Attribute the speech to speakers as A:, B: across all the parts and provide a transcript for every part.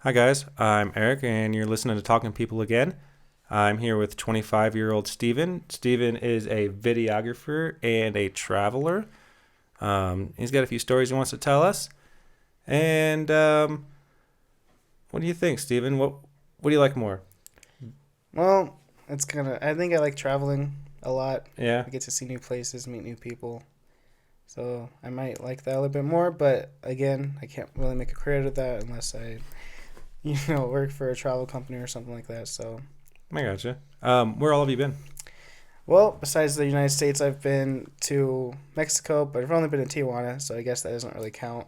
A: Hi, guys. I'm Eric, and you're listening to Talking People Again. I'm here with 25-year-old Steven. Steven is a videographer and a traveler. He's got a few stories he wants to tell us. And what do you think, Steven? What do you like more?
B: Well, I think I like traveling a lot.
A: Yeah.
B: I get to see new places, meet new people. So I might like that a little bit more, but again, I can't really make a career out of that unless I, work for a travel company or something like that. So,
A: I gotcha. Where all have you been?
B: well, besides the United States, I've been to Mexico, but I've only been to Tijuana, so I guess that doesn't really count.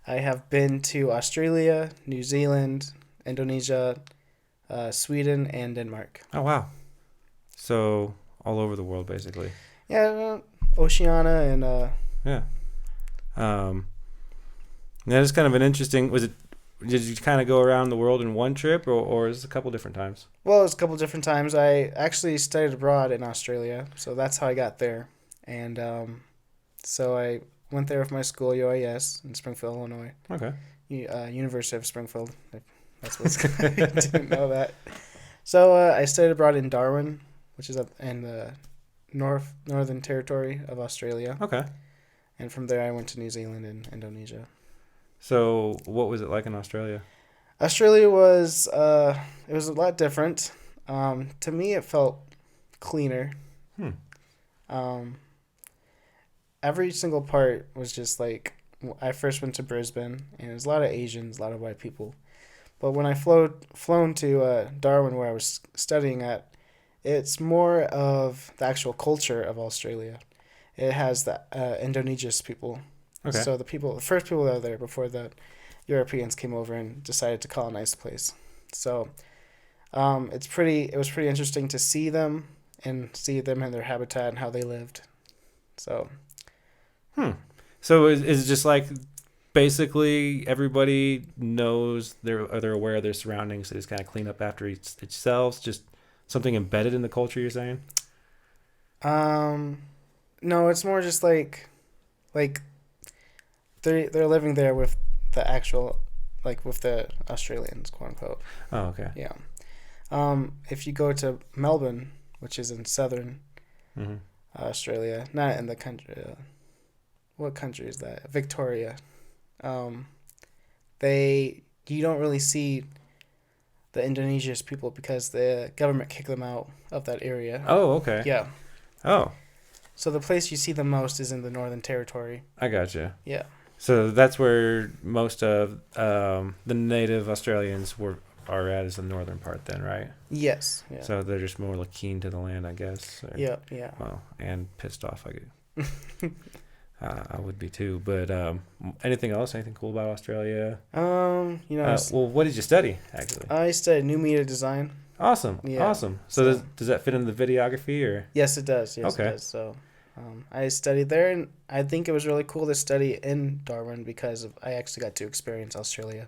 B: I have been to Australia, New Zealand, Indonesia, Sweden, and Denmark.
A: Oh, wow. So all over the world, basically.
B: Yeah, Oceania and
A: Yeah. Um, that is kind of an interesting. Did you kind of go around the world in one trip, or is it a couple different times?
B: Well, it was a couple different times. I actually studied abroad in Australia, so that's how I got there. And so I went there with my school, UIS, in Springfield, Illinois.
A: Okay.
B: University of Springfield. That's what's I didn't know that. So I studied abroad in Darwin, which is up in the northern territory of Australia.
A: Okay.
B: And from there, I went to New Zealand and Indonesia.
A: So what was it like in Australia?
B: Australia was it was a lot different. To me, it felt cleaner.
A: Hmm.
B: Um, every single part was just like I first went to Brisbane, and there's a lot of Asians, a lot of white people. But when I flown to Darwin, where I was studying at, it's more of the actual culture of Australia. It has the Indonesian people.
A: Okay.
B: So the first people that were there before the Europeans came over and decided to colonize the place. So it was pretty interesting to see them and see them in their habitat and how they lived. So
A: So is it just like basically everybody knows they're aware of their surroundings. They just kind of clean up after themselves. Just something embedded in the culture. You're saying?
B: no, it's more just like they're living there with the actual with the Australians, quote unquote.
A: Oh, okay.
B: Yeah. If you go to Melbourne, which is in southern
A: Mm-hmm.
B: Australia, not in the country. What country is that? Victoria. Um, they you don't really see the Indonesian people because the government kicked them out of that area.
A: Oh, okay.
B: Yeah.
A: Oh,
B: So the place you see the most is in the Northern Territory.
A: I gotcha.
B: Yeah.
A: So that's where most of the native Australians are at, is the northern part, then, right?
B: Yes. Yeah.
A: So they're just more like keen to the land, I guess. Or,
B: Yeah. Yeah.
A: Well, and pissed off, I guess. I would be too. But anything else? Anything cool about Australia? Well, what did you study, actually?
B: I studied new media design.
A: Awesome.
B: Yeah.
A: Awesome. So does that fit into the videography, or?
B: Yes, it does. Yes,
A: Okay.
B: it does. So, I studied there, and I think it was really cool to study in Darwin because I actually got to experience Australia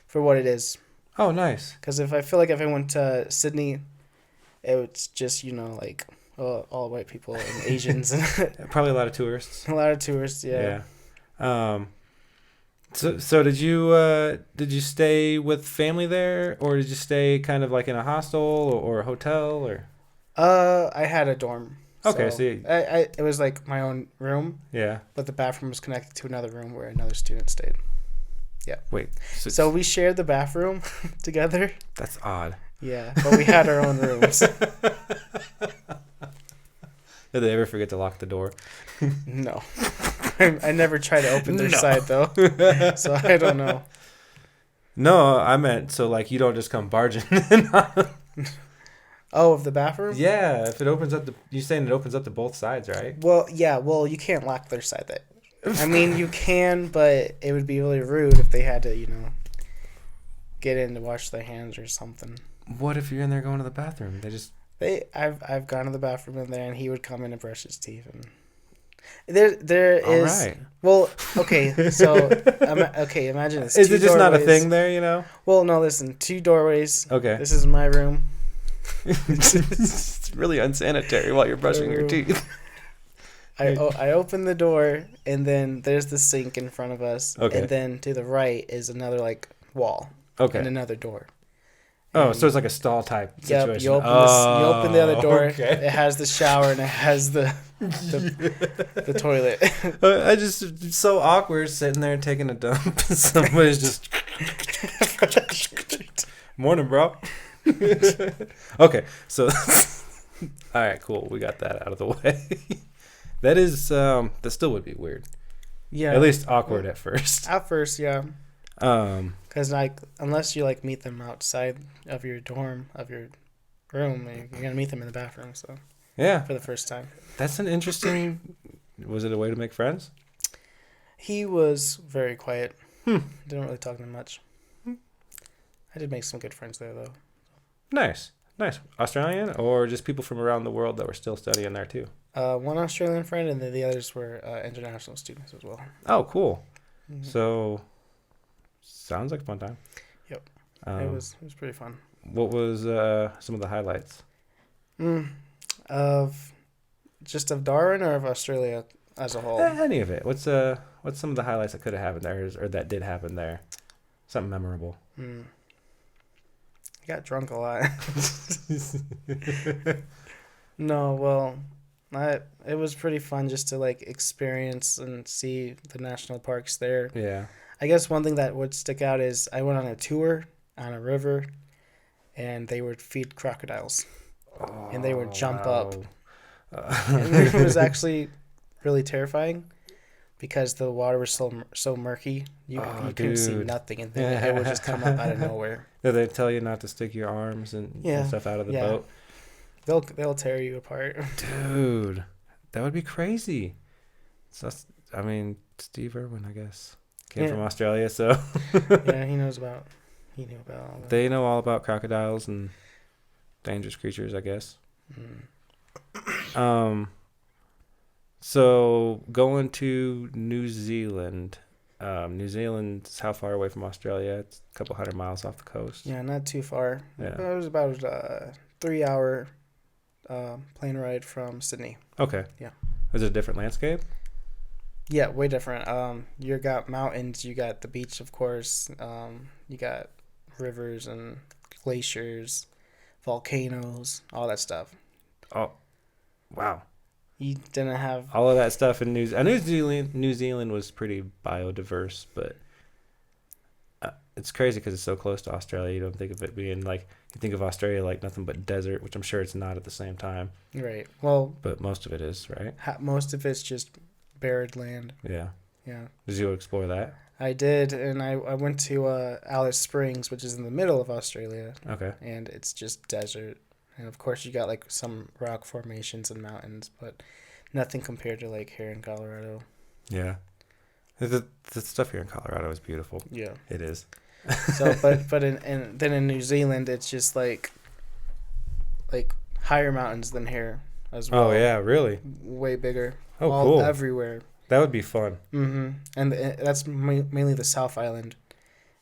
B: for what it is.
A: Oh, nice.
B: Because if I went to Sydney, it's just all white people and Asians and
A: Probably a lot of tourists.
B: a lot of tourists. Yeah.
A: Yeah. So did you stay with family there, or did you stay kind of like in a hostel or a hotel, or?
B: I had a dorm.
A: Okay,
B: So
A: so
B: it was like my own room,
A: yeah.
B: but the bathroom was connected to another room where another student stayed.
A: Wait.
B: So we shared the bathroom together.
A: That's odd.
B: Yeah, but we had our own rooms.
A: Did they ever forget to lock the door?
B: No. I never tried to open their
A: No.
B: side, though. So I don't know.
A: No, I meant so like you don't just come barging in.
B: Oh, of the bathroom?
A: Yeah, if it opens up you're saying it opens up to both sides, right?
B: Well, yeah. Well, you can't lock their side. I mean, you can, but it would be really rude if they had to, get in to wash their hands or something.
A: What if you're in there going to the bathroom?
B: I've gone to the bathroom in there, and he would come in and brush his teeth, and there
A: All
B: is.
A: right.
B: Well, okay, so imagine this.
A: Is
B: Two
A: it just not a
B: doorways.
A: thing there?
B: Well, no, listen, 2 doorways.
A: Okay.
B: This is my room.
A: It's really unsanitary while you're brushing your teeth.
B: I open the door, and then there's the sink in front of us,
A: Okay.
B: and then to the right is another wall.
A: Okay.
B: and another door.
A: Oh,
B: And
A: so it's like a stall type situation.
B: yep, you open the other door.
A: Okay.
B: It has the shower and it has the toilet.
A: I just it's so awkward sitting there taking a dump and somebody's just morning, bro. Okay, so all right, cool. We got that out of the way. That is that still would be weird.
B: Yeah.
A: At least awkward at first.
B: At first, yeah. Because like unless you like meet them outside of your dorm of your room, you're gonna meet them in the bathroom. So
A: Yeah,
B: for the first time,
A: that's an interesting. Was it a way to make friends?
B: he was very quiet.
A: Hmm.
B: Didn't really talk to him much. I did make some good friends there though.
A: Nice. Australian or just people from around the world that were still studying there too?
B: One Australian friend, and then the others were international students as well.
A: Oh, cool.
B: Mm-hmm.
A: So, sounds like a fun time.
B: Yep. It was pretty fun.
A: What was some of the highlights?
B: Of Darwin or of Australia as a whole?
A: Any of it. What's some of the highlights that could have happened there, or that did happen there? Something memorable.
B: I got drunk a lot. No, well, it was pretty fun just to like experience and see the national parks there.
A: Yeah.
B: I guess one thing that would stick out is I went on a tour on a river, and they would feed crocodiles, and they would jump up. And it was actually really terrifying because the water was so murky. You couldn't see nothing, and then it would just come up out of nowhere.
A: Yeah, they tell you not to stick your arms and stuff out of the boat.
B: They'll tear you apart.
A: Dude, that would be crazy. So I mean, Steve Irwin, I guess, came from Australia, so
B: yeah, he knew about all that.
A: They know all about crocodiles and dangerous creatures, I guess. So going to New Zealand. New Zealand's how far away from Australia? It's a couple 100 miles off the coast.
B: Yeah, not too far.
A: Yeah.
B: It was about a 3-hour plane ride from Sydney.
A: Okay.
B: Yeah.
A: Is it a different landscape?
B: Yeah, way different. You got mountains, you got the beach, of course. You got rivers and glaciers, volcanoes, all that stuff.
A: Oh, wow.
B: You didn't have
A: all of that stuff in New Zealand. New Zealand was pretty biodiverse, but it's crazy because it's so close to Australia. You don't think of it being like, you think of Australia like nothing but desert, which I'm sure it's not at the same time.
B: Right. Well,
A: but most of it is, right?
B: Most of it's just barren land.
A: Yeah.
B: Yeah.
A: Did you explore that?
B: I did, and I went to Alice Springs, which is in the middle of Australia.
A: Okay.
B: And it's just desert. And of course, you got like some rock formations and mountains, but nothing compared to like here in Colorado.
A: Yeah, the stuff here in Colorado is beautiful.
B: Yeah,
A: it is.
B: So, but then in New Zealand, it's just like higher mountains than here as well.
A: Oh yeah, really?
B: Way bigger.
A: Oh, cool.
B: Everywhere.
A: That would be fun.
B: Mm-hmm. And that's mainly the South Island.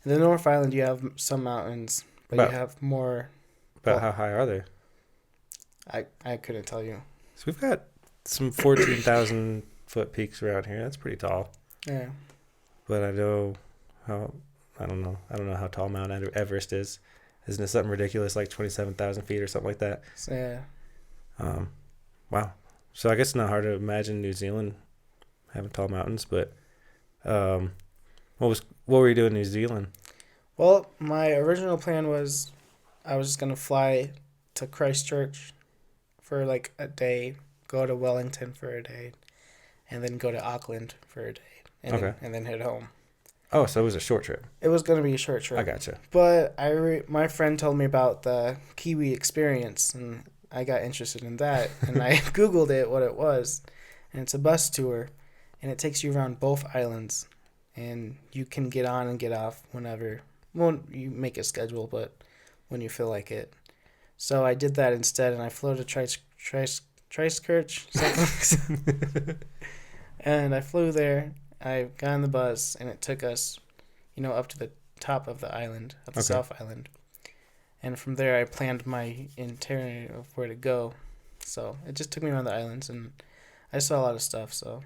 B: In the North Island, you have some mountains, but you have more.
A: About how high are they?
B: I couldn't tell you.
A: So we've got some 14,000 foot peaks around here. That's pretty tall.
B: Yeah.
A: But I don't know how tall Mount Everest is. Isn't it something ridiculous like 27,000 feet or something like that?
B: Yeah.
A: Wow. So I guess it's not hard to imagine New Zealand having tall mountains, but what were you doing in New Zealand?
B: Well, my original plan was I was just gonna fly to Christchurch for like a day, go to Wellington for a day, and then go to Auckland for a day, and then head home.
A: Oh, so it was a short trip.
B: It was gonna be a short trip.
A: I gotcha.
B: But my friend told me about the Kiwi experience, and I got interested in that, and I Googled it, what it was, and it's a bus tour, and it takes you around both islands, and you can get on and get off whenever. Well, you make a schedule, but when you feel like it. So I did that instead, and I flew to Christchurch, and I flew there. I got on the bus, and it took us, up to the top of the island, of the South Island. And from there, I planned my itinerary of where to go. So it just took me around the islands, and I saw a lot of stuff. So.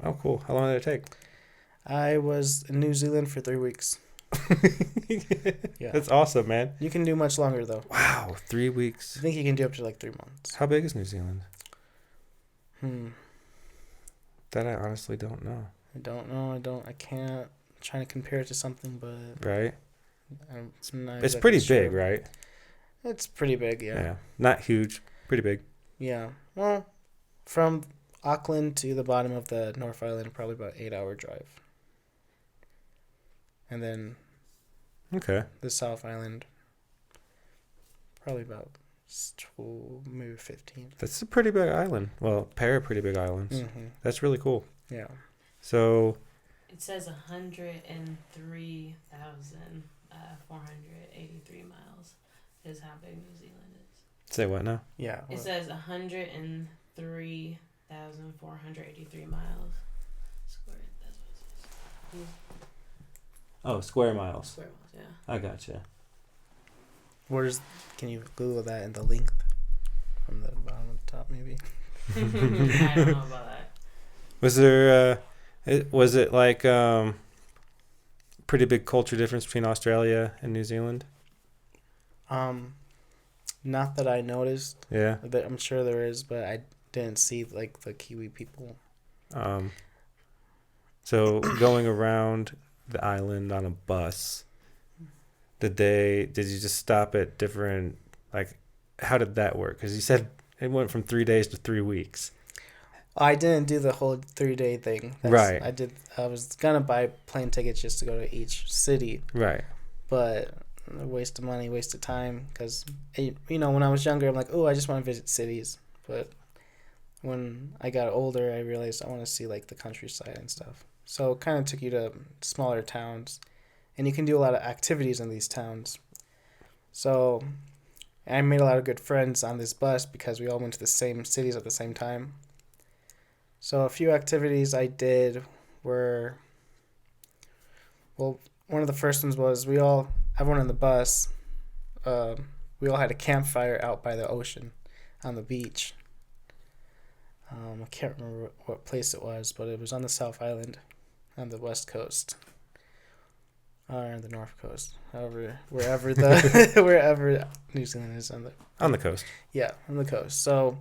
A: Oh, cool. How long did it take?
B: I was in New Zealand for 3 weeks. Yeah.
A: That's awesome, man.
B: You can do much longer, though.
A: Wow, 3 weeks.
B: I think you can do up to like 3 months.
A: How big is New Zealand?
B: Hmm.
A: That I honestly don't know.
B: I don't know. I can't. I'm trying to compare it to something, but
A: Right?
B: I'm not
A: It's
B: exactly
A: pretty
B: sure.
A: big, right?
B: It's pretty big, yeah.
A: Not huge. Pretty big.
B: Yeah. Well, from Auckland to the bottom of the North Island, probably about 8-hour drive. And then
A: Okay.
B: the South Island, probably about maybe 15.
A: That's a pretty big island. Well, a pair of pretty big islands.
B: Mm-hmm.
A: That's really cool.
B: Yeah.
A: So,
C: It says 103,483 miles is how big New Zealand is.
A: say what now?
B: Yeah.
C: It says 103,483 miles squared. That's what it says.
A: Oh, square miles.
C: Square miles, yeah.
A: I gotcha.
B: Can you Google that in the length from the bottom to the top, maybe?
C: I don't know about that.
A: Was there, was it like pretty big culture difference between Australia and New Zealand?
B: Not that I noticed.
A: Yeah.
B: I'm sure there is, but I didn't see like the Kiwi people.
A: So going around the island on a bus, did you just stop at different, like, how did that work? Because you said it went from 3 days to 3 weeks.
B: I didn't do the whole 3-day thing.
A: Right.
B: I was gonna buy plane tickets just to go to each city,
A: Right.
B: but a waste of money, waste of time. Because when I was younger, I'm like, oh, I just want to visit cities. But when I got older, I realized I want to see like the countryside and stuff. So it kind of took you to smaller towns, and you can do a lot of activities in these towns. So I made a lot of good friends on this bus because we all went to the same cities at the same time. So a few activities I did were, well, one of the first ones was everyone on the bus, we all had a campfire out by the ocean on the beach. I can't remember what place it was, but it was on the South Island on the west coast. Or the north coast. However, wherever wherever New Zealand is on
A: the coast.
B: Yeah, on the coast. So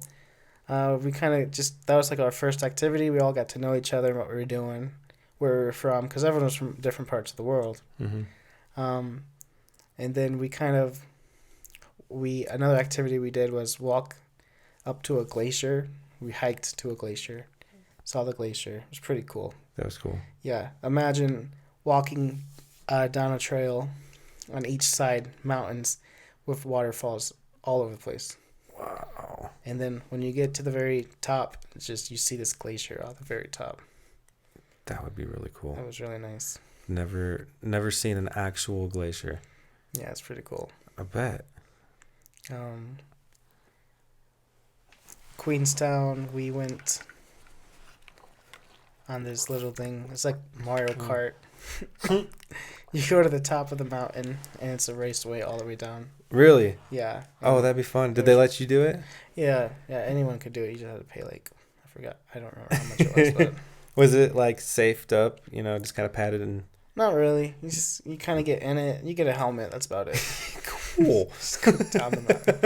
B: we kind of that was like our first activity. We all got to know each other and what we were doing, where we were from, because everyone was from different parts of the world.
A: Mm-hmm.
B: And then another activity we did was walk up to a glacier. We hiked to a glacier, saw the glacier. It was pretty cool.
A: That was cool.
B: Yeah, imagine walking down a trail on each side, mountains with waterfalls all over the place.
A: Wow.
B: And then when you get to the very top, it's just you see this glacier at the very top.
A: That would be really cool.
B: That was really nice.
A: Never seen an actual glacier.
B: Yeah, it's pretty cool.
A: I bet.
B: Queenstown, we went on this little thing. It's like Mario Kart. You go to the top of the mountain, and it's a raceway all the way down.
A: Really?
B: Yeah.
A: Oh, that'd be fun. Did they let you do it?
B: Yeah, anyone could do it. You just had to pay I don't remember how much it was, but
A: was it like safed up? Just kind of padded and.
B: Not really. You kind of get in it. You get a helmet. That's about it.
A: Cool.
B: Just go down the mountain.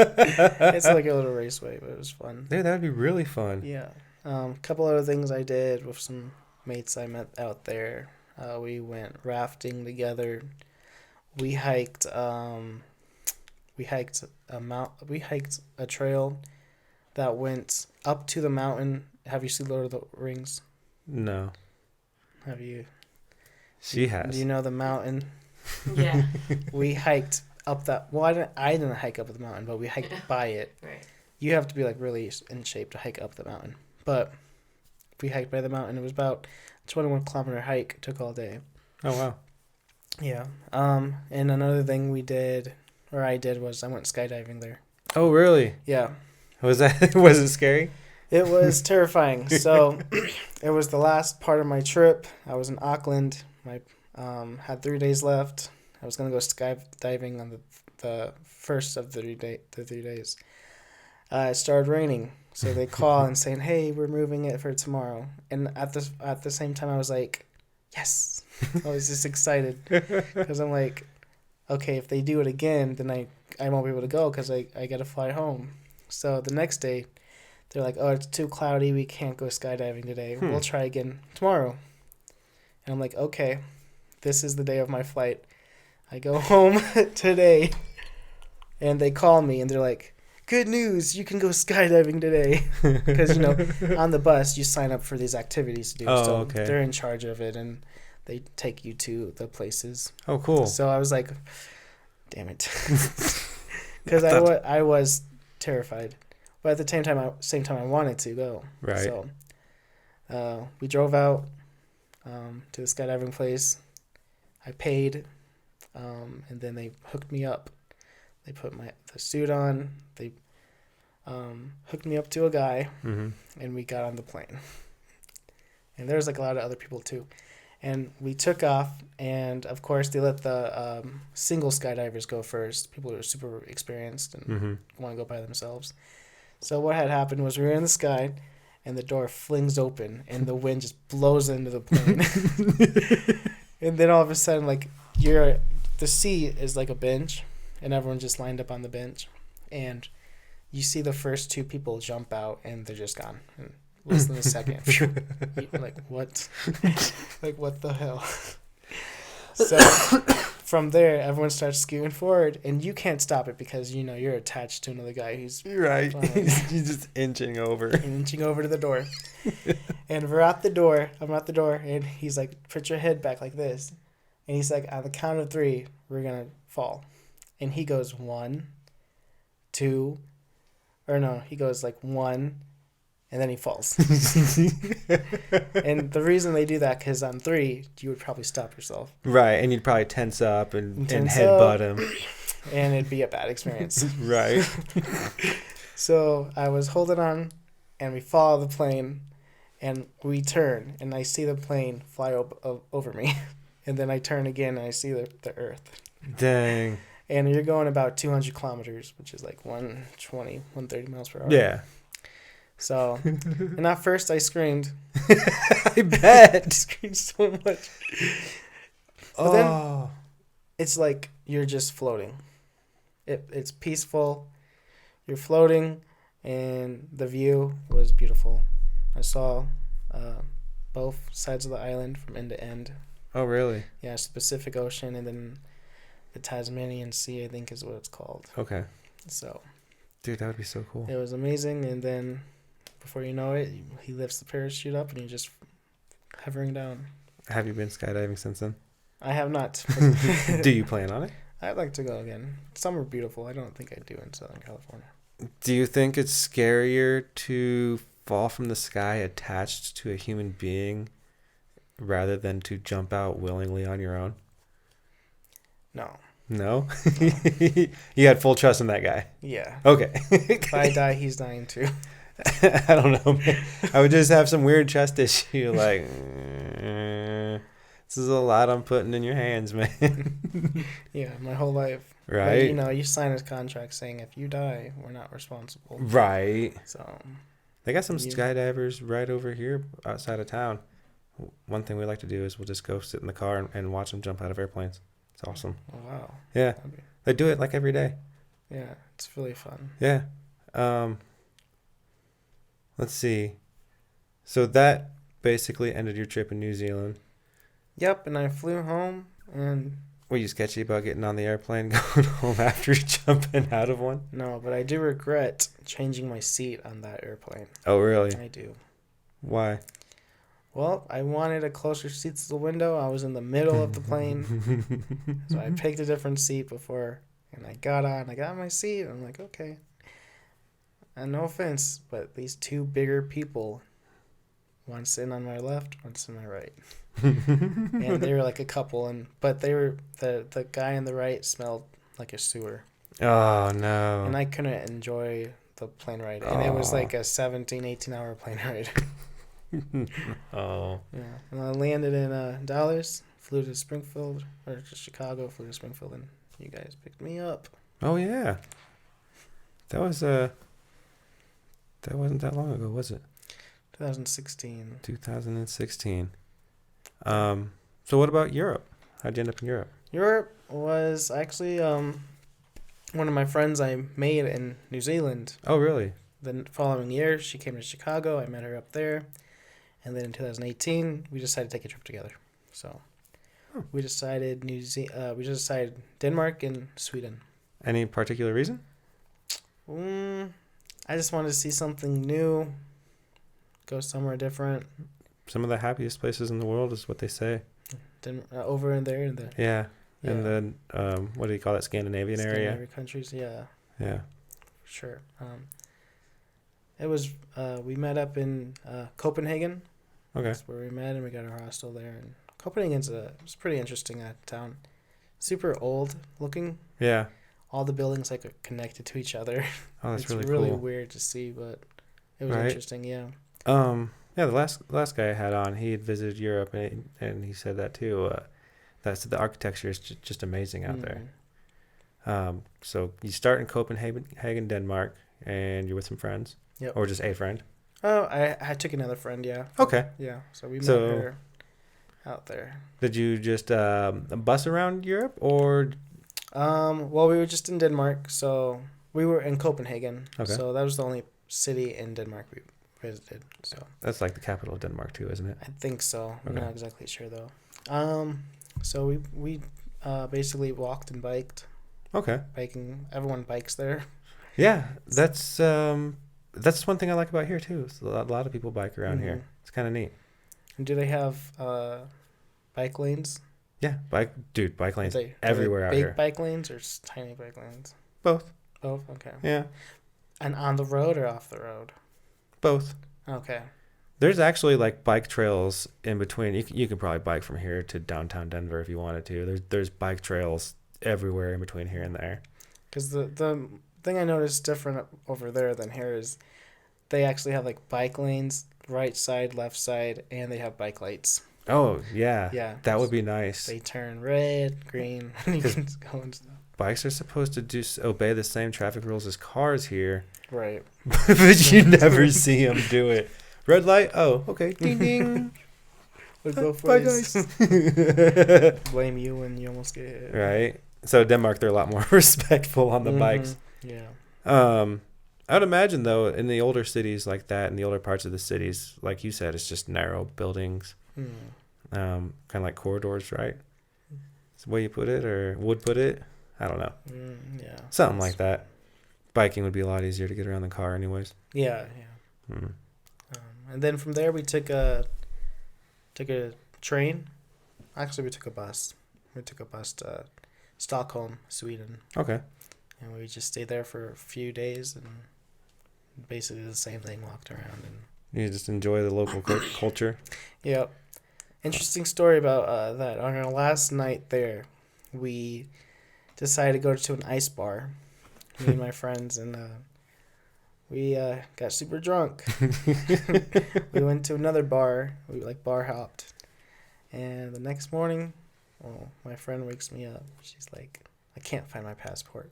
B: It's like a little raceway, but it was fun.
A: Dude, that'd be really fun.
B: Yeah. A couple other things I did with some mates I met out there. We went rafting together. We hiked. We hiked a trail that went up to the mountain. Have you seen Lord of the Rings?
A: No.
B: Have you?
A: She has.
B: Do you know the mountain?
C: Yeah.
B: We hiked up that. Well, I didn't hike up the mountain, but we hiked by it.
C: Right.
B: You have to be like really in shape to hike up the mountain. But we hiked by the mountain. It was about a 21-kilometer hike. It took all day.
A: Oh wow.
B: Yeah. And another thing I did was I went skydiving there.
A: Oh really?
B: Yeah.
A: Was it scary?
B: It was terrifying. So it was the last part of my trip. I was in Auckland. I had 3 days left. I was gonna go skydiving on the first of the 3 days. It started raining, so they call and saying, "Hey, we're moving it for tomorrow." And at the same time, I was like, yes. I was just excited because I'm like, okay, if they do it again, then I won't be able to go because I got to fly home. So the next day, they're like, oh, it's too cloudy. We can't go skydiving today. We'll try again tomorrow. And I'm like, okay, this is the day of my flight. I go home today, and they call me, and they're like, good news, you can go skydiving today. Because, on the bus, you sign up for these activities to do.
A: Oh,
B: so
A: okay.
B: they're in charge of it, and they take you to the places.
A: Oh, cool.
B: So I was like, damn it. Because I was terrified. But at the same time, I wanted to go.
A: Right.
B: So we drove out to the skydiving place. I paid, and then they hooked me up. They put the suit on. They hooked me up to a guy, and we got on the plane. And there was like a lot of other people too. And we took off, and of course they let the single skydivers go first. People who are super experienced and want to go by themselves. So what had happened was we were in the sky, and the door flings open, and the wind just blows into the plane. And then all of a sudden, like the seat is like a bench, and everyone just lined up on the bench, and you see the first two people jump out, and they're just gone in less than a second. Like what? Like what the hell? So from there, everyone starts scooting forward, and you can't stop it because you're attached to another guy who's
A: right. He's just inching over
B: to the door. And we're at the door. I'm at the door, and he's like, "Put your head back like this," and he's like, "On the count of 3, we're gonna fall." And he goes 1, 2, or no, he goes like 1, and then he falls. And the reason they do that, because on 3, you would probably stop yourself.
A: Right, and you'd probably tense up and headbutt him.
B: And it'd be a bad experience.
A: Right.
B: So I was holding on, and we follow the plane, and we turn, and I see the plane fly over me. And then I turn again, and I see the earth.
A: Dang.
B: And you're going about 200 kilometers, which is like 120, 130 miles per hour.
A: Yeah.
B: So, and at first I screamed.
A: I bet.
B: I screamed so much. But then it's like you're just floating. It's peaceful. You're floating, and the view was beautiful. I saw both sides of the island from end to end.
A: Oh, really?
B: Yeah, it's the Pacific Ocean, and then the Tasmanian Sea, I think is what it's called.
A: Okay.
B: So,
A: dude, that would be so cool.
B: it was amazing, and then before you know it, he lifts the parachute up, and you're just hovering down.
A: Have you been skydiving since then?
B: I have not.
A: Do you plan on it?
B: I'd like to go again. Some are beautiful. I don't think I do in Southern California.
A: Do you think it's scarier to fall from the sky attached to a human being rather than to jump out willingly on your own?
B: No.
A: No? You had full trust in that guy?
B: Yeah.
A: Okay.
B: If I die, he's dying too.
A: I don't know, man. I would just have some weird chest issue, like, this is a lot I'm putting in your hands, man.
B: Yeah, my whole life.
A: Right?
B: But, you sign a contract saying if you die, we're not responsible.
A: Right.
B: So.
A: They got some skydivers right over here outside of town. One thing we like to do is we'll just go sit in the car and watch them jump out of airplanes. It's awesome.
B: Oh, wow.
A: Yeah. They do it like every day.
B: Yeah, it's really fun.
A: Yeah. Let's see. So that basically ended your trip in New Zealand.
B: Yep, and I flew home, and...
A: Were you sketchy about getting on the airplane going home after jumping out of one?
B: No, but I do regret changing my seat on that airplane.
A: Oh, really?
B: I do.
A: Why?
B: Well, I wanted a closer seat to the window. I was in the middle of the plane. So I picked a different seat before, and I got my seat, and I'm like, okay. And no offense, but these two bigger people, one sitting on my left, one sitting on my right. And they were like a couple, but they were the guy on the right smelled like a sewer.
A: Oh, no.
B: And I couldn't enjoy the plane ride. And it was like a 17, 18-hour plane ride.
A: Oh.
B: Yeah. And I landed in Dallas, flew to Springfield, or to Chicago, flew to Springfield, and you guys picked me up.
A: Oh, yeah. That wasn't that long ago, was it?
B: 2016.
A: 2016. So what about Europe? How'd you end up in Europe?
B: Europe was actually one of my friends I made in New Zealand.
A: Oh, really?
B: The following year, she came to Chicago. I met her up there. And then in 2018, we decided to take a trip together. So we decided we just decided Denmark and Sweden.
A: Any particular reason?
B: I just wanted to see something new, go somewhere different.
A: Some of the happiest places in the world is what they say.
B: Over in there in the
A: Yeah. In the what do you call that, Scandinavian area?
B: Scandinavian countries, yeah.
A: Yeah.
B: Sure. It was we met up in Copenhagen.
A: Okay.
B: That's where we met, and we got our hostel there. And Copenhagen's it's pretty interesting town. Super old looking.
A: Yeah.
B: All the buildings like are connected to each other.
A: Oh, that's
B: it's
A: really
B: really
A: cool.
B: weird to see, but it was
A: Right.
B: interesting. Yeah.
A: Yeah. The last guy I had on, he had visited Europe, and he said that too. That's the architecture is just amazing out there. So you start in Copenhagen, Denmark, and you're with some friends.
B: Yep.
A: Or just a friend.
B: Oh, I took another friend. Yeah.
A: Okay.
B: Yeah. So we met
A: So-
B: her out there.
A: Did you just bus around Europe, or?
B: Well, we were just in Denmark, so we were in Copenhagen.
A: Okay.
B: So that was the only city in Denmark we visited. So
A: That's like the capital of Denmark too, isn't it?
B: I think so. I'm
A: Okay.
B: not exactly sure though. So we basically walked and biked.
A: Okay.
B: Biking, everyone bikes there.
A: Yeah, that's one thing I like about here too. So a lot of people bike around here. It's kind of neat.
B: And do they have bike lanes?
A: Yeah, bike lanes
B: Are they
A: everywhere out
B: big
A: here.
B: bike lanes or tiny bike lanes?
A: Both.
B: Both. Okay.
A: Yeah,
B: And on the road or off the road?
A: both.
B: Okay.
A: There's actually like bike trails in between. You can probably bike from here to downtown Denver if you wanted to. There's bike trails everywhere in between here and there.
B: Because the thing I noticed different over there than here is they actually have like bike lanes, right side, left side, and they have bike lights.
A: Oh yeah,
B: Yeah.
A: that would be nice.
B: They turn red, green, and you can go and stuff.
A: Bikes are supposed to obey the same traffic rules as cars here,
B: Right.
A: but you never see them do it. Red light. Oh, okay. Ding ding.
B: We'll go for
A: Bye,
B: this.
A: guys.
B: Blame you when you almost get hit.
A: Right. So Denmark, they're a lot more respectful on the bikes.
B: Yeah.
A: I would imagine though, in the older cities like that, in the older parts of the cities, like you said, it's just narrow buildings, kind of like corridors, right? That's the way you put it, or would put it. I don't know.
B: Yeah.
A: Something like that. Biking would be a lot easier to get around the car, anyways.
B: Yeah. Yeah. And then from there we took a train. Actually, we took a bus. We took a bus to Stockholm, Sweden,
A: Okay.
B: and we just stayed there for a few days and basically the same thing. Walked around and.
A: You just enjoy the local culture.
B: Yep. Interesting story about that. On our last night there, we decided to go to an ice bar. Me and my friends, and we got super drunk. We went to another bar. We bar hopped, and the next morning, my friend wakes me up. She's like, "I can't find my passport,"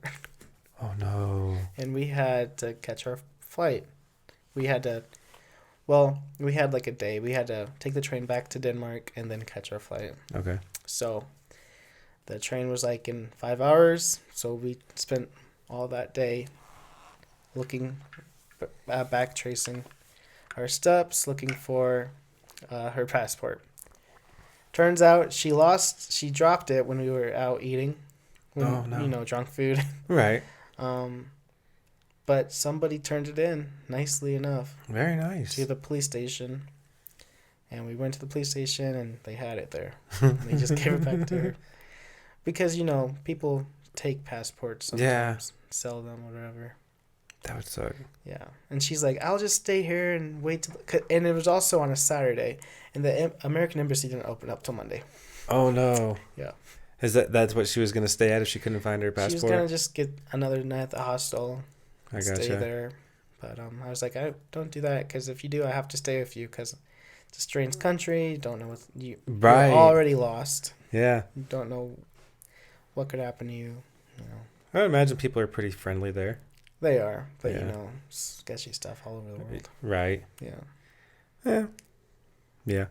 A: Oh no.
B: and we had to catch our flight. We had to. Well, we had like a day. We had to take the train back to Denmark and then catch our flight.
A: Okay.
B: So the train was like in 5 hours. So we spent all that day looking, back tracing our steps, looking for her passport. Turns out she dropped it when we were out eating.
A: Oh, no.
B: Drunk food.
A: Right.
B: But somebody turned it in, nicely enough,
A: Very nice.
B: to the police station. And we went to the police station and they had it there. And they just gave it back to her. Because, people take passports sometimes, sell them, whatever.
A: That would suck.
B: Yeah. And she's like, I'll just stay here and wait. And it was also on a Saturday. And the American Embassy didn't open up till Monday.
A: Oh no.
B: Yeah.
A: That's what she was gonna stay at if she couldn't find her passport?
B: She was going to just get another night at the hostel.
A: I
B: Stay
A: gotcha.
B: there. But I was like, I don't do that, because if you do, I have to stay with you, because it's a strange country. You don't know
A: Right.
B: You're already lost.
A: Yeah.
B: You don't know what could happen to you.
A: I would imagine people are pretty friendly there.
B: They are, but
A: Yeah.
B: sketchy stuff all over the world.
A: Right.
B: Yeah.
A: Yeah. Yeah.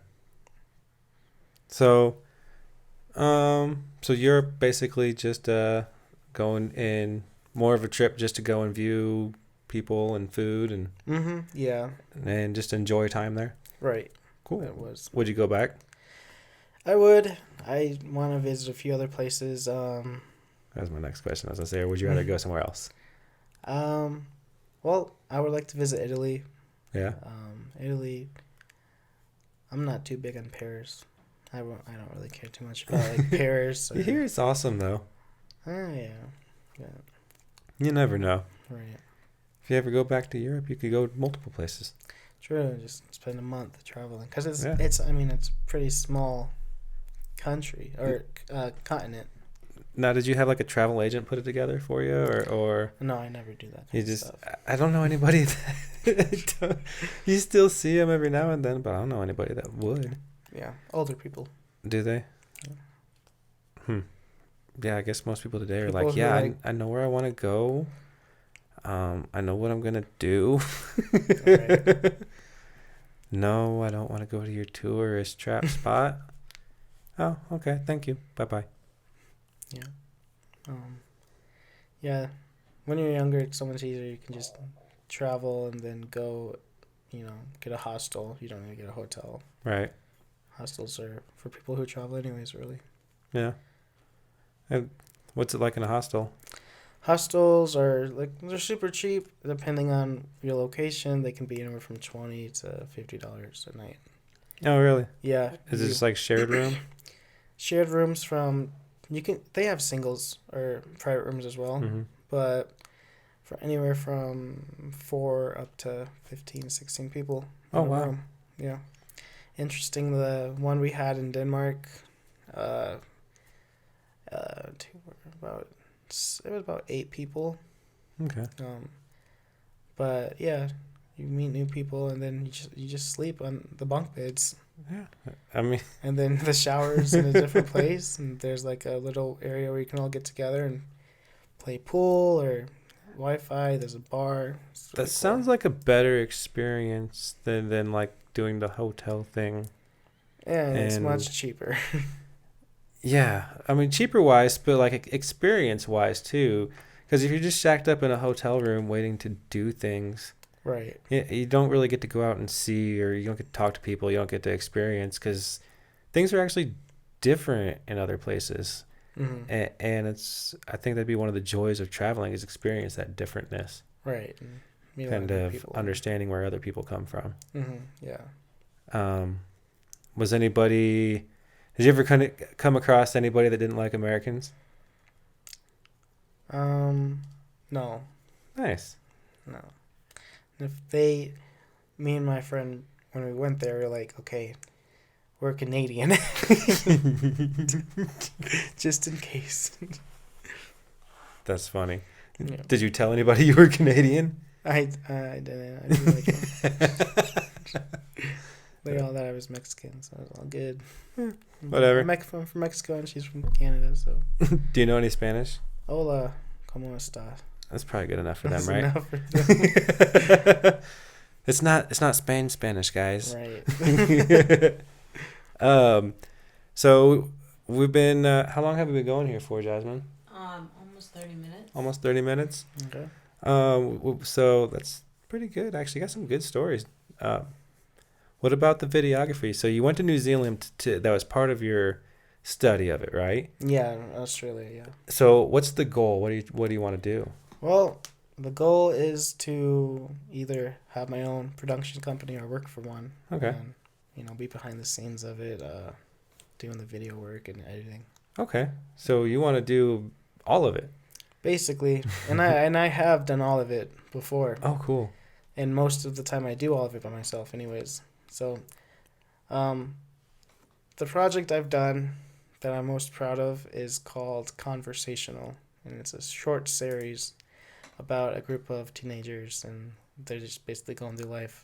A: So, So you're basically just going in more of a trip just to go and view people and food
B: Yeah.
A: and just enjoy time there.
B: Right.
A: Cool.
B: That was.
A: Would you go back?
B: I would. I want to visit a few other places.
A: That was my next question. I was gonna say, or would you rather go somewhere else?
B: Well, I would like to visit Italy.
A: Yeah.
B: Italy. I'm not too big on Paris. I don't really care too much about like Paris.
A: You hear it's awesome though.
B: Yeah.
A: You never know.
B: Right.
A: If you ever go back to Europe, you could go multiple places.
B: True. Just spend a month traveling because it's
A: Yeah.
B: it's. I mean, it's a pretty small country or continent.
A: Now, did you have like a travel agent put it together for you, or
B: No, I never do that.
A: you
B: Kind of
A: just?
B: stuff.
A: I don't know anybody that. You still see them every now and then, but I don't know anybody that would.
B: Yeah, older people.
A: Do they?
B: Yeah.
A: Yeah, I guess most people today are
B: People
A: like,
B: who
A: yeah,
B: like-
A: I know where I want to go. I know what I'm gonna do.
B: Right.
A: No, I don't want to go to your tourist trap spot. Oh, okay. Thank you. Bye bye.
B: Yeah. Yeah. When you're younger, it's so much easier. You can just travel and then go, get a hostel. You don't need to get a hotel.
A: Right.
B: Hostels are for people who travel anyways, really.
A: Yeah. And what's it like in a hostel?
B: Hostels are they're super cheap depending on your location. They can be anywhere from $20 to $50 a night.
A: Oh, really?
B: Yeah.
A: Is it just like shared room?
B: shared rooms they have singles or private rooms as well,
A: Mm-hmm.
B: but for anywhere from 4 up to 15, 16 people. in
A: Oh,
B: a
A: wow.
B: room. Yeah. Interesting. The one we had in Denmark, it was about 8 people.
A: Okay.
B: But yeah, you meet new people and then you just sleep on the bunk beds.
A: Yeah. I mean,
B: And then the shower's in a different place, and there's like a little area where you can all get together and play pool or Wi-Fi. There's a bar.
A: that sounds like a better experience than like doing the hotel thing.
B: Yeah, and it's
A: and-
B: much cheaper.
A: Yeah, I mean cheaper wise, but like experience wise too. Because if you're just shacked up in a hotel room waiting to do things,
B: Right.
A: you don't really get to go out and see, or you don't get to talk to people. You don't get to experience because things are actually different in other places,
B: Mm-hmm.
A: and I think that'd be one of the joys of traveling is experience that differentness,
B: Right. And meet a lot
A: kind
B: new
A: of
B: people.
A: understanding where other people come from.
B: Mm-hmm. Yeah.
A: Was anybody? Did you ever come across anybody that didn't like Americans?
B: No.
A: Nice.
B: No. If me and my friend, when we went there, we were like, okay, we're Canadian. Just in case.
A: That's funny.
B: Yeah.
A: Did you tell anybody you were Canadian?
B: I didn't. I didn't like it. They all thought I was Mexican, so it was all good.
A: Whatever.
B: I'm from Mexico and she's from Canada, so.
A: Do you know any Spanish?
B: Hola, ¿cómo estás?
A: That's probably good enough for them,
B: That's
A: right?
B: enough for them.
A: It's not Spanish, guys.
B: Right.
A: So we've been. How long have we been going here for, Jasmine?
C: Almost 30 minutes.
A: Almost 30 minutes.
B: Okay.
A: So that's pretty good. Actually, got some good stories. What about the videography? So you went to New Zealand that was part of your study of it, right?
B: Yeah, Australia, yeah.
A: So what's the goal? What do you want to do?
B: Well, the goal is to either have my own production company or work for one.
A: Okay.
B: And, be behind the scenes of it, doing the video work and editing.
A: Okay. So you want to do all of it?
B: Basically, and I have done all of it before.
A: Oh, cool.
B: And most of the time I do all of it by myself anyways. So, the project I've done that I'm most proud of is called Conversational. And it's a short series about a group of teenagers and they're just basically going through life.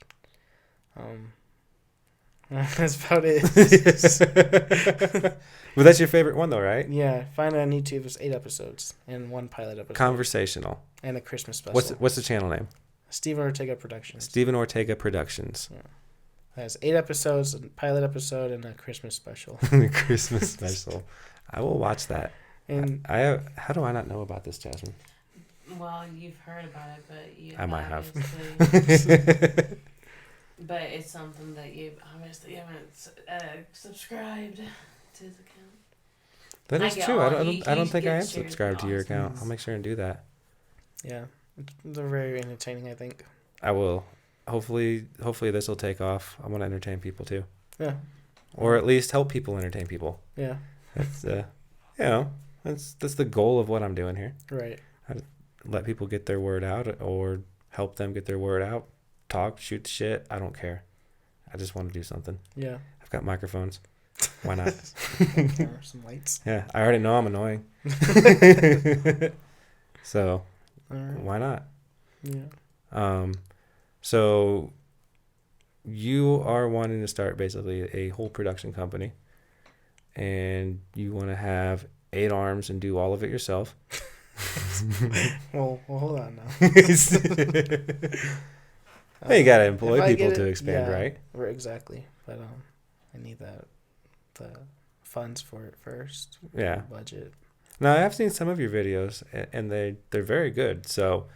B: That's about it.
A: Well, that's your favorite one though, right?
B: Yeah, find it on YouTube. There's 8 episodes and 1 pilot episode.
A: Conversational.
B: And a Christmas special.
A: What's the channel name?
B: Stephen Ortega Productions.
A: Stephen Ortega Productions.
B: It has 8 episodes, a pilot episode, and a Christmas special.
A: Christmas special. I will watch that.
B: And
A: How do I not know about this, Jasmine?
C: Well, you've heard about it, but you
A: I might have.
C: obviously- but it's something that you obviously haven't subscribed to his account.
A: That
C: I
A: is
C: get
A: true.
C: all-
A: I
C: he
A: don't think I am
C: gets shared
A: subscribed to your
C: thoughts.
A: account. I'll make sure and do that.
B: yeah, they're very entertaining, I think.
A: I will. Hopefully this will take off. I want to entertain people too,
B: Yeah.
A: or at least help people entertain people.
B: Yeah.
A: That's that's the goal of what I'm doing here.
B: Right.
A: Let people get their word out, or help them get their word out. Talk, shoot the shit. I don't care. I just want to do something.
B: Yeah.
A: I've got microphones. Why not?
B: Camera, some lights.
A: Yeah, I already know I'm annoying. So
B: All right.
A: why not?
B: Yeah.
A: So you are wanting to start basically a whole production company, and you want to have 8 arms and do all of it yourself.
B: Well, hold on now.
A: Well, you gotta
B: If
A: employ
B: I
A: people
B: get
A: to
B: it-
A: expand,
B: yeah,
A: right?
B: Exactly. But I need the funds for it first.
A: Yeah.
B: Budget.
A: Now I've seen some of your videos, and they're very good. So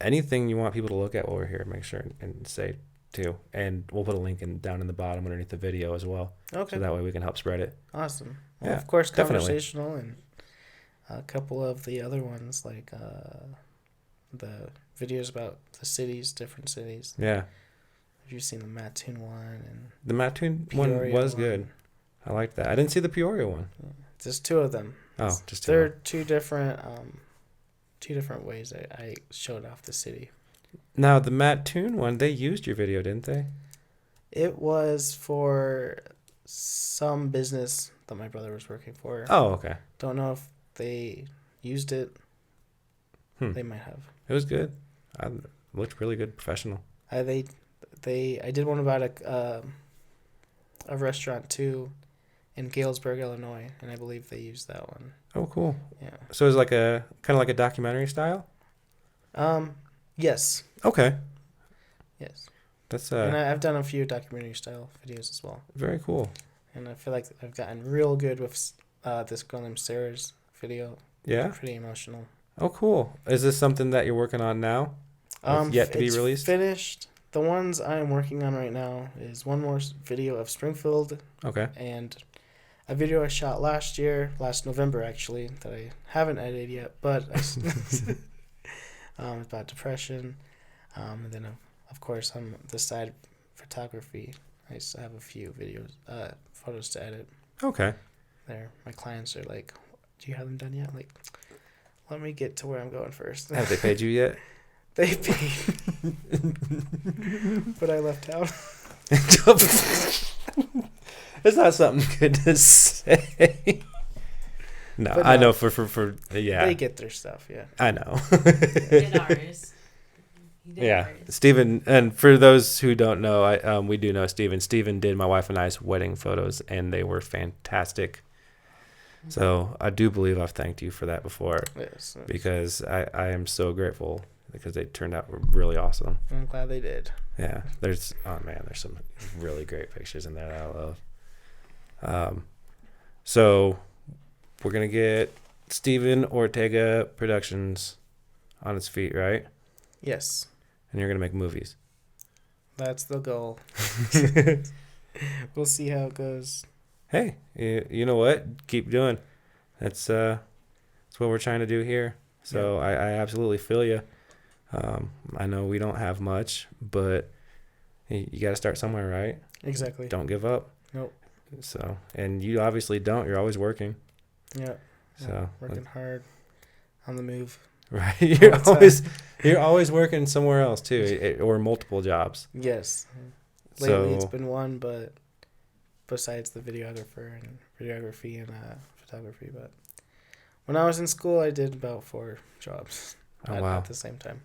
A: anything you want people to look at while we're here, make sure and say too. And we'll put a link down in the bottom underneath the video as well.
B: Okay.
A: So that way we can help spread it.
B: Awesome. Well,
A: Yeah,
B: of course,
A: definitely.
B: conversational and a couple of the other ones, like the videos about the cities, different cities.
A: Yeah.
B: Have you seen the Mattoon one and
A: The Mattoon one
B: Peoria
A: was good. I liked that. I didn't see the Peoria one.
B: Just 2 of them.
A: Oh, just two.
B: They're two different ways I showed off the city.
A: Now the Mattoon one, they used your video, didn't they?
B: It was for some business that my brother was working for.
A: Oh, okay.
B: Don't know if they used it. They might have.
A: It was good. I looked really good, professional.
B: I did one about a restaurant too in Galesburg, Illinois, and I believe they used that one.
A: Oh, cool.
B: Yeah.
A: So it's like a kind of like a documentary style.
B: Yes.
A: Okay.
B: Yes.
A: That's
B: And I've done a few documentary style videos as well.
A: very cool.
B: And I feel like I've gotten real good with this girl named Sarah's video.
A: Yeah.
B: Pretty emotional.
A: Oh, cool. Is this something that you're working on now? It's yet to be
B: it's
A: released?
B: Finished. The ones I'm working on right now is one more video of Springfield
A: Okay.
B: and a video I shot last November actually, that I haven't edited yet, but about depression. And then of course on the side photography, I still have a few photos to edit.
A: Okay.
B: There, my clients are like, "Do you have them done yet?" I'm like, let me get to where I'm going first.
A: Have they paid you yet?
B: They paid, but I left out.
A: It's not something good to say. No,
B: But
A: I
B: no.
A: know for yeah.
B: They get their stuff, yeah.
A: I know.
C: Did ours. He did
A: Yeah,
C: ours.
A: Steven, and for those who don't know, we do know Steven. Steven did my wife and I's wedding photos, and they were fantastic. So I do believe I've thanked you for that before,
B: Yes,
A: because I am so grateful because they turned out really awesome.
B: I'm glad they did.
A: Yeah, there's some really great pictures in there that I love. So we're gonna get Steven Ortega Productions on its feet, right?
B: Yes,
A: And you're gonna make movies.
B: that's the goal. We'll see how it goes.
A: Hey, you know what? Keep doing. That's what we're trying to do here. So I absolutely feel you. I know we don't have much, but you got to start somewhere, right?
B: Exactly.
A: Don't give up.
B: Nope.
A: So, and you obviously don't. You're always working.
B: Yeah.
A: So
B: Working hard on the move.
A: right,
B: All the
A: you're always working somewhere else too, or multiple jobs.
B: Yes. Lately it's
A: So
B: been one, but besides the videographer and videography and photography, but when I was in school, I did about 4 jobs at the same time.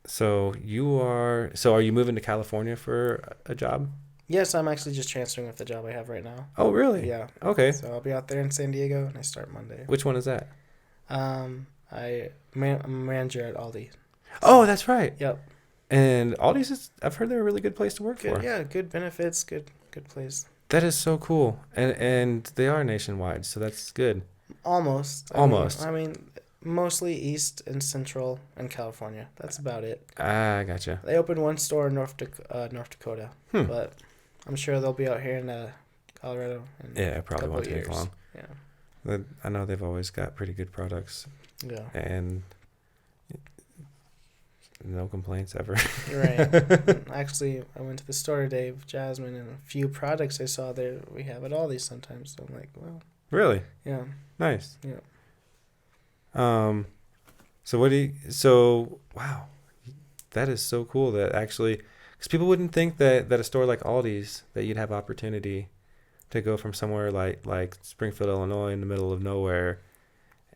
A: So are you moving to California for a job?
B: Yes, I'm actually just transferring with the job I have right now.
A: Oh, really?
B: Yeah.
A: Okay.
B: So I'll be out there in San Diego, and I start Monday.
A: Which one is that?
B: I'm a manager at Aldi.
A: Oh, that's right.
B: Yep.
A: And Aldi's I've heard they're a really good place to work
B: Good.
A: for.
B: Yeah. Good benefits. Good place.
A: That is so cool. And they are nationwide, so that's good.
B: Almost.
A: Almost.
B: I mean, mostly East and Central and California. That's about it.
A: Ah, gotcha.
B: They opened one store in North Dakota, but I'm sure they'll be out here in Colorado.
A: Yeah, it probably won't take long.
B: Yeah.
A: I know they've always got pretty good products.
B: Yeah.
A: And no complaints ever.
B: Right. Actually, I went to the store today with Jasmine, and a few products I saw there we have at Aldi's sometimes. So I'm like, well.
A: Really?
B: Yeah.
A: Nice.
B: Yeah.
A: So wow, that is so cool that actually, because people wouldn't think that a store like Aldi's, that you'd have opportunity to go from somewhere like Springfield, Illinois, in the middle of nowhere,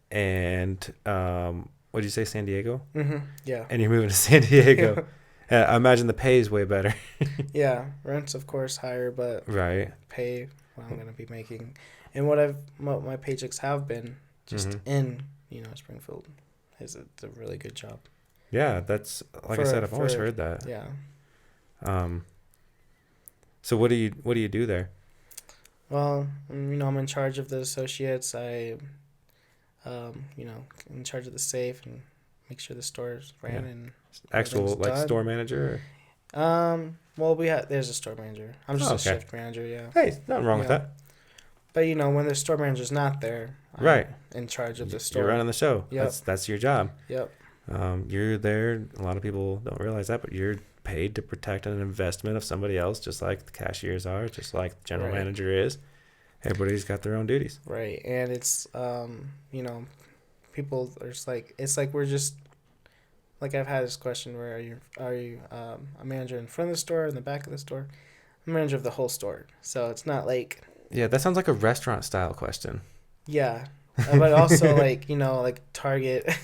A: and what did you say, San Diego?
B: Mm-hmm. Yeah.
A: And you're moving to San Diego. I imagine the pay is way better.
B: Yeah. Rent's of course higher, but
A: right.
B: Pay what I'm gonna be making, and what my paychecks have been just in Springfield is a really good job.
A: Yeah, that's like I said, I've always heard that.
B: Yeah.
A: So what do you do there?
B: Well, I'm in charge of the associates. In charge of the safe and make sure the store's ran and
A: actual like
B: done.
A: Store manager.
B: Well, there's a store manager. I'm just a shift manager. Yeah.
A: Hey, nothing wrong with that.
B: But when the store manager's not there, I'm in charge of the store.
A: You're running the show.
B: Yep.
A: That's your job.
B: Yep.
A: You're there. A lot of people don't realize that, but you're paid to protect an investment of somebody else, just like the cashiers are, just like the general manager is. Everybody's got their own duties.
B: Right, and it's people are just like, it's like we're just like, I've had this question where are you a manager in front of the store, in the back of the store? I'm a manager of the whole store, so it's not like.
A: Yeah, that sounds like a restaurant style question.
B: Yeah, but also like Target.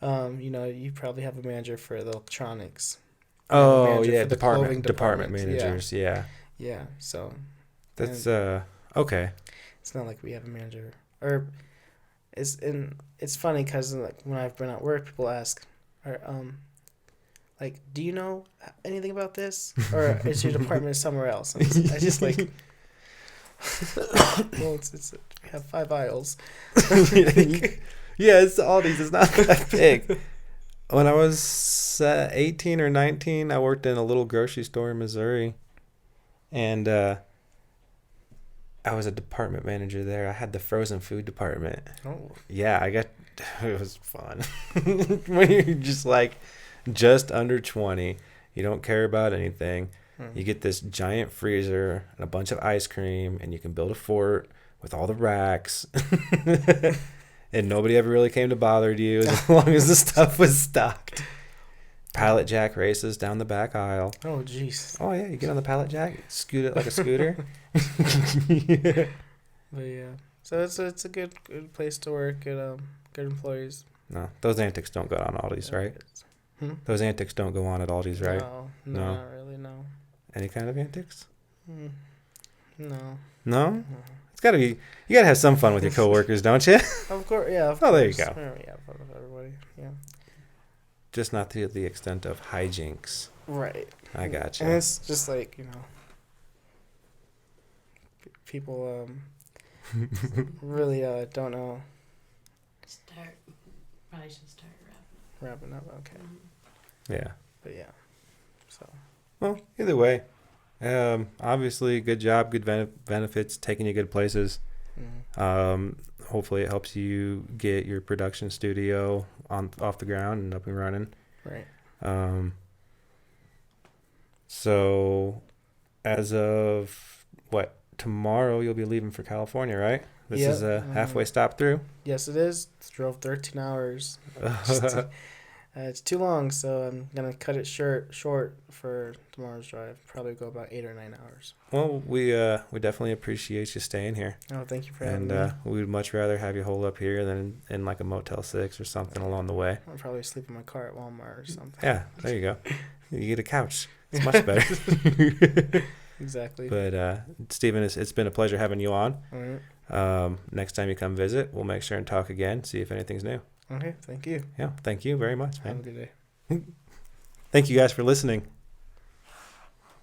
B: You probably have a manager for the electronics.
A: Oh yeah, department managers. Yeah.
B: Yeah. So.
A: That's okay.
B: It's not like we have a manager, or it's funny because like when I've been at work, people ask, like, do you know anything about this, or is your department somewhere else? I just like. Well, we have 5 aisles.
A: Yeah, it's Aldi's. It's not that big. When I was 18 or 19, I worked in a little grocery store in Missouri, and I was a department manager there. I had the frozen food department.
B: Oh.
A: Yeah, it was fun. When you're just under 20, you don't care about anything. You get this giant freezer and a bunch of ice cream, and you can build a fort with all the racks. And nobody ever really came to bother you as long as the stuff was stocked. Pallet jack races down the back aisle.
B: Oh, jeez.
A: Oh, yeah, you get on the pallet jack, scoot it like a scooter.
B: Yeah. But yeah, so it's a good place to work. Good employees.
A: No, those antics don't go on Aldi's, right? Those antics don't go on at Aldi's, right?
B: No, not really. No.
A: Any kind of antics?
B: No.
A: No? It's gotta be. You gotta have some fun with your coworkers, don't you?
B: Of course, yeah. Of
A: course. There you go.
B: Yeah, fun with everybody. Yeah.
A: Just not to the extent of hijinks.
B: Right.
A: I gotcha.
B: And it's just like people really don't know.
C: Probably should start
B: wrapping up. Okay.
A: Yeah.
B: But yeah. So.
A: Well, either way, obviously, good job, good benefits, taking you good places. Hopefully, it helps you get your production studio off the ground and up and running.
B: Right.
A: So, as of tomorrow, you'll be leaving for California, right? This is a halfway stop through.
B: Yes, it is. Drove 13 hours. It's too long, so I'm gonna cut it short for tomorrow's drive. Probably go about 8 or 9 hours.
A: Well, we definitely appreciate you staying here.
B: Oh, thank you for having me.
A: And we'd much rather have you hold up here than in like a Motel 6 or something along the way.
B: I'll probably sleep in my car at Walmart or something.
A: Yeah, there you go. You get a couch. It's much better.
B: Exactly.
A: But Stephen, it's been a pleasure having you on.
B: All right.
A: Next time you come visit, we'll make sure and talk again, see if anything's new.
B: Okay, thank you.
A: Yeah, thank you very much, man.
B: Have a good day.
A: Thank you guys for listening.